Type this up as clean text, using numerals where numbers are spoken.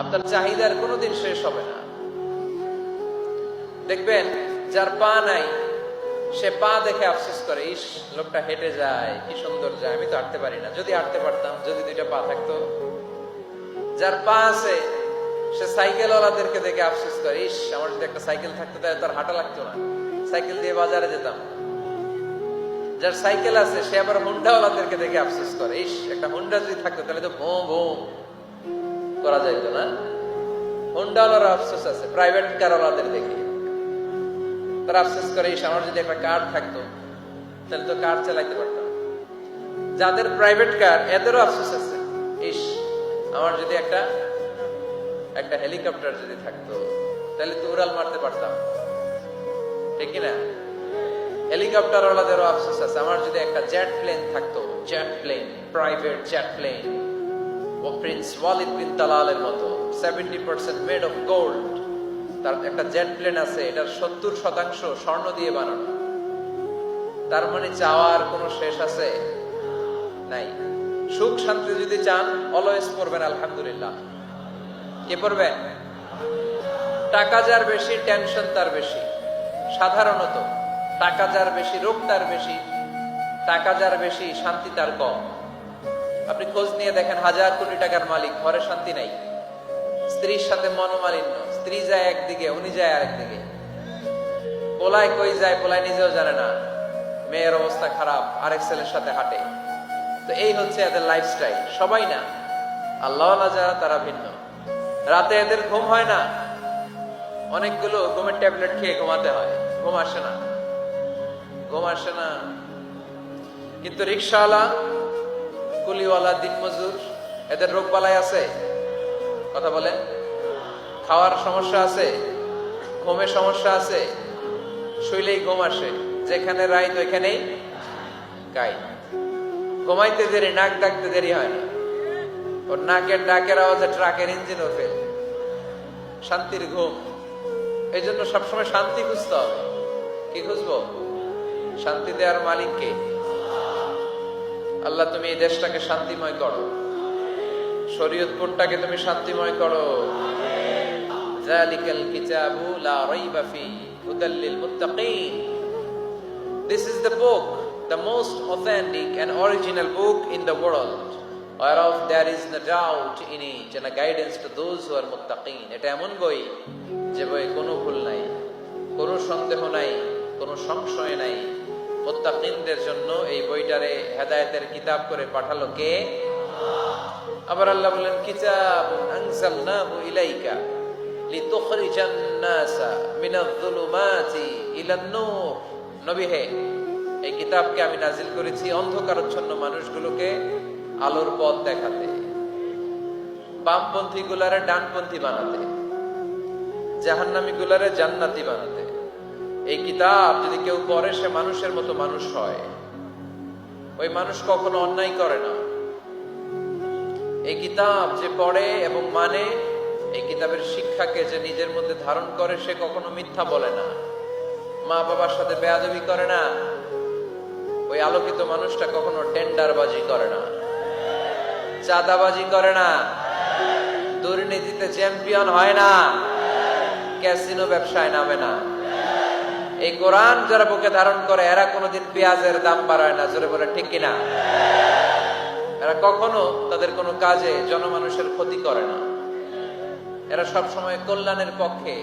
আপনার চাহিদার কোনোদিন শেষ হবে না। দেখবেন যার পা নাই সে পা দেখে আফসোস করে, ইস লোকটা হেঁটে যায়, কি সুন্দর যায়, আমি তো হাঁটতে পারি না, যদি হাঁটতে পারতাম, যদি দুইটা পা থাকতো। যার পা আছে সে সাইকেলওয়ালাদেরকে দেখে আফসোস করে, ইস আমার যদি একটা সাইকেল থাকতো তাহলে তার হাঁটা লাগতো না, সাইকেল দিয়ে বাজারে যেতাম। যার সাইকেল আছে সে আবার হুন্ডাওয়ালাদেরকে দেখে আফসোস করে, ইস একটা হুন্ডা যদি থাকতো তাহলে তো ভোঁ ভোঁ করা যাইতো না। হুন্ডাওয়ালার আফসোস আছে প্রাইভেট কারওয়ালাদের দেখে, তারা আফসোস করে, ইস আমার যদি একটা কার থাকতো তাহলে তো কার চালাইতে পারতাম। যাদের প্রাইভেট কার এদেরও আফসোস আছে, ইস আমার যদি একটা হেলিকপ্টার যদি থাকতো তাহলে তো উড়াল মারতে পারতাম, ঠিক কিনা? হেলিকপ্টার ওয়ালাদেরও আফসোস আছে, আমার যদি একটা জেট প্লেন থাকতো, jet plane, private jet plane, ও প্রিন্স ওয়ালিদ বিন তালালের মতো 70% মেড অফ গোল্ড, তার একটা জেট প্লেন আছে, এটার 70% স্বর্ণ দিয়ে বানানো। তার মানে চাওয়ার কোনো শেষ আছে নাই। সুখ শান্তি যদি চান অলওয়েজ পড়বেন আলহামদুলিল্লাহ। কে পড়বেন? টাকা যার বেশি টেনশন তার বেশি। সাধারণত টাকা যার বেশি রোগ তার বেশি, টাকা যার বেশি শান্তি তার কম। আপনি খোঁজ নিয়ে দেখেন, 1000 কোটি টাকার মালিক, ঘরে শান্তি নাই, স্ত্রীর সাথে মনোমালিন্য, স্ত্রী যায় একদিকে উনি যায় আরেকদিকে, পোলায় কই যায় পোলায় নিজেও জানে না, মেয়ের অবস্থা খারাপ, আরেক ছেলের সাথে হাঁটে। তো এই হচ্ছে এদের লাইফস্টাইল। সবাই না, আল্লাহওয়ালা যারা তারা ভিন্ন। রাতে এদের ঘুম হয় না, অনেকগুলো ঘুমের ট্যাবলেট খেয়ে ঘুমাতে হয়, ঘুম আসে না, ঘুম আসে না। কিন্তু রিক্সাওয়ালা, কুলিওয়ালা, দিনমজুর, এদের রোগ বালাই আছে? কথা বলেন। খাওয়ার সমস্যা আছে, ঘুমের সমস্যা আছে, শুইলেই ঘুম আসে, যেখানে রাইত ওইখানেই গাই। ঘুমাইতে দেরি, নাক ডাকতে দেরি হয় না, ওর নাকের ডাকের আওয়াজে ট্রাকের ইঞ্জিনও ফেল। শান্তির ঘুম। এই জন্য সবসময় শান্তি খুঁজতে হবে। কি খুঁজবো? শান্তি দেওয়ার মালিককে। আল্লাহ তুমি এই দেশটাকে শান্তিময় করো, শরীয়তপুরটাকে তুমি শান্তিময় করো। যালিকাল কিতাবু লা রাইবা ফিহি হুদাল লিল মুত্তাকিন। This is the book, the most authentic and original book in the world, whereof there is no doubt in it, and a guidance to those who are muttaqin. এটা এমন বই যে বই কোনো ভুল নাই, কোনো সন্দেহ নাই, কোনো সংশয় নাই। মুত্তাকিনদের জন্য এই বইটারে হেদায়েতের কিতাব করে পাঠালো কে? আবার আল্লাহ বলেন, কিতাবুন আনজালনাহু ইলাইকা লিতুখরিজান নাসা মিনায-যুলুমাতি ইলান-নূর। নবী হে, এই কিতাবকে আমি নাজিল করেছি অন্ধকারাচ্ছন্ন মানুষগুলোকে আলোর পথ দেখাতে, বামপন্থী গুলারে ডানপন্থী বানাতে, জাহান্নামী গুলারে জান্নাতি বানাতে। এই কিতাব যদি কেউ পড়ে সে মানুষের মতো মানুষ হয়, ওই মানুষ কখনো অন্যায় করে না। এই কিতাব যে পড়ে এবং মানে, এই কিতাবের শিক্ষাকে যে নিজের মধ্যে ধারণ করে, সে কখনো মিথ্যা বলে না, মা বাবার সাথে বেয়াদবি করে না। ওই আলোকিত মানুষটা কখনো টেন্ডারবাজি করে না, চাঁদাবাজি করে না, দুর্নীতিতে চ্যাম্পিয়ন হয় না, ক্যাসিনো ব্যবসায় নামে না। এই কোরআন যারা বুকে ধারণ করে এরা কোনোদিন পেঁয়াজের দাম বাড়ায় না। জোরে বলে ঠিক কিনা? এরা কখনো তাদের কোনো কাজে জনমানুষের ক্ষতি করে না। এরা সব সময় কল্যাণের পক্ষে,